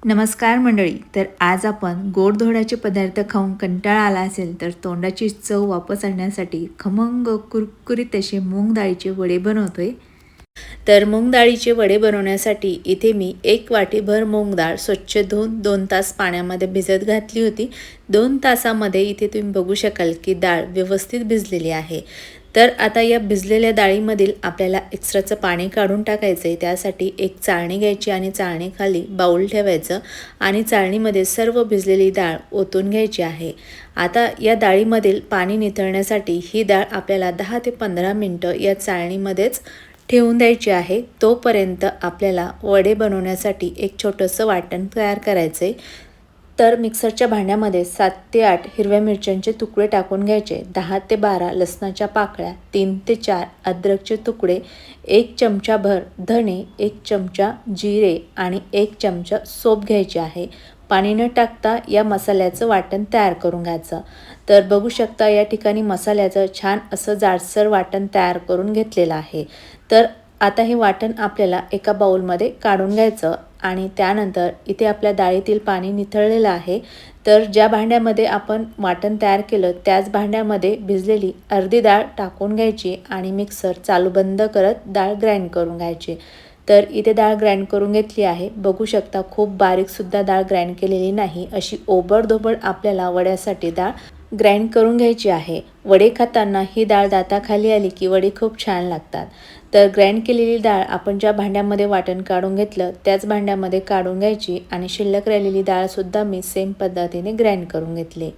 नमस्कार मंडळी. तर आज आपण गोडधोडाचे पदार्थ खाऊन कंटाळा आला असेल तर तोंडाची चव वापस आणण्यासाठी खमंग कुरकुरीत असे मूग डाळीचे वडे बनवतोय. तर मूग डाळीचे वडे बनवण्यासाठी इथे मी 1 वाटीभर मूग डाळ स्वच्छ धुवून 2 तास पाण्यामध्ये भिजत घातली होती. 2 तासामध्ये इथे तुम्ही बघू शकाल की डाळ व्यवस्थित भिजलेली आहे. तर आता या भिजलेल्या डाळीमधील आपल्याला एक्स्ट्राचं पाणी काढून टाकायचं आहे. त्यासाठी एक चाळणी घ्यायची आणि चाळणीखाली बाऊल ठेवायचं आणि चाळणीमध्ये सर्व भिजलेली डाळ ओतून घ्यायची आहे. आता या डाळीमधील पाणी निथळण्यासाठी ही डाळ आपल्याला 10 ते 15 मिनटं या चाळणीमध्येच ठेवून द्यायची आहे. तोपर्यंत आपल्याला वडे बनवण्यासाठी एक छोटंसं वाटण तयार करायचं आहे. तर मिक्सरच्या भांड्यामध्ये 7 ते 8 हिरव्या मिरच्यांचे तुकडे टाकून घ्यायचे, 10 ते 12 लसणाच्या पाकळ्या, 3 ते 4 अद्रकचे तुकडे, 1 चमचाभर धणे, 1 चमचा जिरे आणि 1 चमचा सोप घ्यायचे आहे. पाणी न टाकता या मसाल्याचं वाटण तयार करून घ्यायचं. तर बघू शकता या ठिकाणी मसाल्याचं छान असं जाडसर वाटण तयार करून घेतलेलं आहे. तर आता हे वाटण आपल्याला एका बाउलमध्ये काढून घ्यायचं आणि त्यानंतर इथे आपल्या डाळीतील पाणी निथळलेलं आहे. तर ज्या भांड्यामध्ये आपण वाटण तयार केलं त्याच भांड्यामध्ये भिजलेली अर्धी डाळ टाकून घ्यायची आणि मिक्सर चालू बंद करत डाळ ग्राइंड करून घ्यायची. तर इथे डाळ ग्राइंड करून घेतली आहे. बघू शकता खूप बारीकसुद्धा डाळ ग्राइंड केलेली नाही, अशी ओबडधोबड आपल्याला वड्यासाठी डाळ ग्राइंड करून घ्यायची आहे. वडे खाताना ही डाळ दाताखाली आली की वडे खूप छान लागतात. तर ग्राइंड केलेली डाळ आपण ज्या भांड्यामध्ये वाटण काढून घेतलं त्याच भांड्यामध्ये काढून घ्यायची आणि शिल्लक राहिलेली डाळसुद्धा मी सेम पद्धतीने ग्राइंड करून घेतली.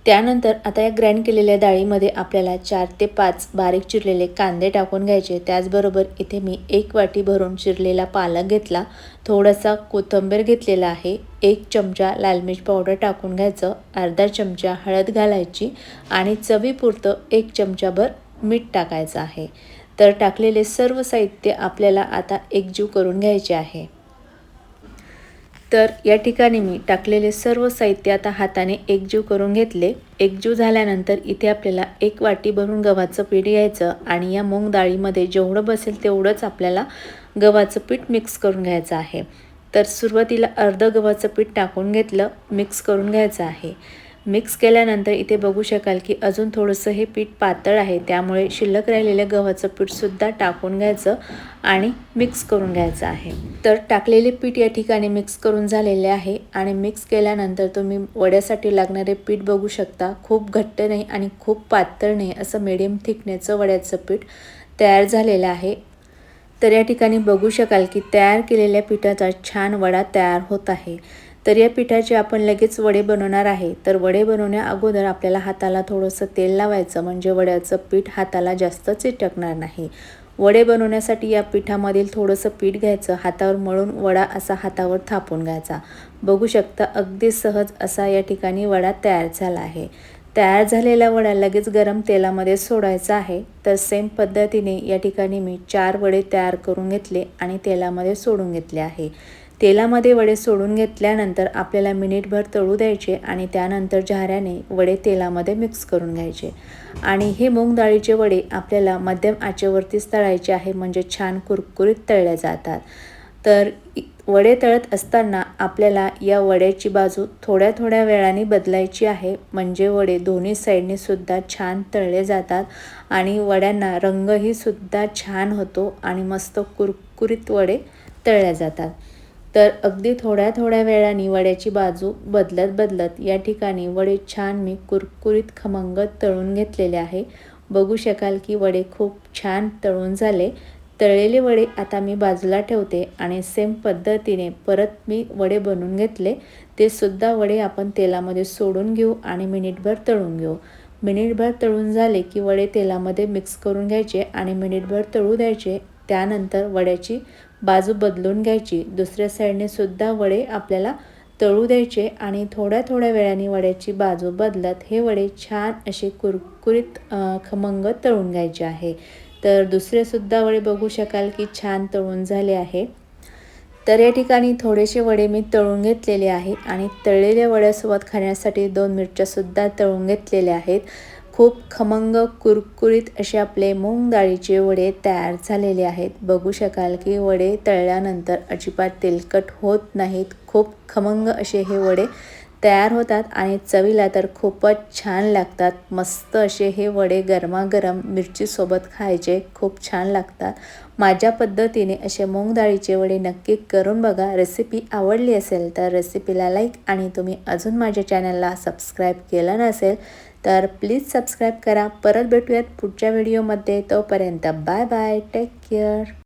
त्यानंतर आता या ग्राइंड केलेल्या डाळीमध्ये आपल्याला 4 ते 5 बारीक चिरलेले कांदे टाकून घ्यायचे. त्याचबरोबर इथे मी 1 वाटी भरून चिरलेला पालक घेतला, थोडासा कोथिंबीर घेतलेला आहे, 1 चमचा लाल मिर्च पावडर टाकून घ्यायचं, अर्धा चमचा हळद घालायची आणि चवीपुरतं 1 चमचाभर मीठ टाकायचं आहे. तर टाकलेले सर्व साहित्य आपल्याला आता एकजीव करून घ्यायचे आहे. तर या ठिकाणी मी टाकलेले सर्व साहित्य आता हाताने एकजीव करून घेतले. एकजीव झाल्यानंतर इथे आपल्याला 1 वाटी भरून गव्हाचं पीठ घ्यायचं आणि या मूग डाळीमध्ये जेवढं बसेल तेवढंच आपल्याला गव्हाचं पीठ मिक्स करून घ्यायचं आहे. तर सुरुवातीला अर्धं गव्हाचं पीठ टाकून घेतलं, मिक्स करून घ्यायचं आहे. मिक्स केल्यानंतर इथे बघू शकाल की अजून थोडंसं हे पीठ पातळ आहे, त्यामुळे शिल्लक राहिलेलं गव्हाचं पीठसुद्धा टाकून घ्यायचं आणि मिक्स करून घ्यायचं आहे. तर टाकलेले पीठ या ठिकाणी मिक्स करून झालेले आहे आणि मिक्स केल्यानंतर तुम्ही वड्यासाठी लागणारे पीठ बघू शकता. खूप घट्ट नाही आणि खूप पातळ नाही, असं मिडियम थिकनेसचं वड्याचं पीठ तयार झालेलं आहे. तर या ठिकाणी बघू शकाल की तयार केलेल्या पिठाचा छान वडा तयार होत आहे. तर या पिठाचे आपण लगेच वडे बनवणार आहे. तर वडे बनवण्या अगोदर आपल्याला हाताला थोडंसं तेल लावायचं, म्हणजे वड्याचं पीठ हाताला जास्त चिटकणार नाही. वडे बनवण्यासाठी या पिठामधील थोडंसं पीठ घ्यायचं, हातावर मळून वडा असा हातावर थापून घ्यायचा. बघू शकता अगदी सहज असा या ठिकाणी वडा तयार झाला आहे. तयार झालेला वडा लगेच गरम तेलामध्ये सोडायचा आहे. तर सेम पद्धतीने या ठिकाणी मी 4 वडे तयार करून घेतले आणि तेलामध्ये सोडून घेतले आहे. तेलामध्ये वडे सोडून घेतल्यानंतर आपल्याला मिनिटभर तळू द्यायचे आणि त्यानंतर झाऱ्याने वडे तेलामध्ये मिक्स करून घ्यायचे. आणि हे मूग डाळीचे वडे आपल्याला मध्यम आचेवरतीच तळायचे आहे, म्हणजे छान कुरकुरीत तळले जातात. तर वडे तळत असताना आपल्याला या वड्याची बाजू थोड्या थोड्या वेळाने बदलायची आहे, म्हणजे वडे दोन्ही साईडने सुद्धा छान तळले जातात आणि वड्यांना रंगही सुद्धा छान होतो आणि मस्त कुरकुरीत वडे तळले जातात. तर अगदी थोड्या थोड्या वेळाने वड्याची बाजू बदलत बदलत या ठिकाणी वडे छान मी कुरकुरीत खमंग तळून घेतलेले आहे. बघू शकाल की वडे खूप छान तळून झाले. तळलेले वडे आता मी बाजूला ठेवते आणि सेम पद्धतीने परत मी वडे बनवून घेतले. ते सुद्धा वडे आपण तेलामध्ये सोडून घेऊ आणि मिनिटभर तळून घेऊ. मिनिटभर तळून झाले की वडे तेलामध्ये मिक्स करून घ्यायचे आणि मिनिटभर तळू द्यायचे. त्यानंतर वड्याची बाजू बदलून घ्यायची, दुसऱ्या साईडने सुद्धा वडे आपल्याला तळू द्यायचे आणि थोड्या थोड्या वेळाने वड्याची बाजू बदलत हे वडे छान असे कुरकुरीत खमंग तळून घ्यायचे आहे. तर दुसरे सुद्धा वडे बघू शकाल की छान तळून झाले आहे. तर या ठिकाणी थोडेसे वडे मी तळून घेतलेले आहे आणि तळलेल्या वड्यासोबत खाण्यासाठी 2 मिरच्यासुद्धा तळून घेतलेल्या आहेत. खूप खमंग कुरकुरीत असे आपले मूग डाळीचे वडे तयार झालेले आहेत. बघू शकाल की वडे तळल्यानंतर अजिबात तेलकट होत नाहीत. खूप खमंग असे हे वडे तयार होतात आणि चवीला तर खूपच छान लागतात. मस्त असे हे वडे गरमागरम मिरचीसोबत खायचे खूप छान लागतात. माझ्या पद्धतीने असे मूग डाळीचे वडे नक्की करून बघा. रेसिपी आवडली असेल तर रेसिपीला लाईक आणि तुम्ही अजून माझ्या चॅनलला सबस्क्राईब केलं नसेल तर प्लीज सबस्क्राईब करा. परत भेटूयात पुढच्या व्हिडिओमध्ये. तोपर्यंत बाय बाय. Take care.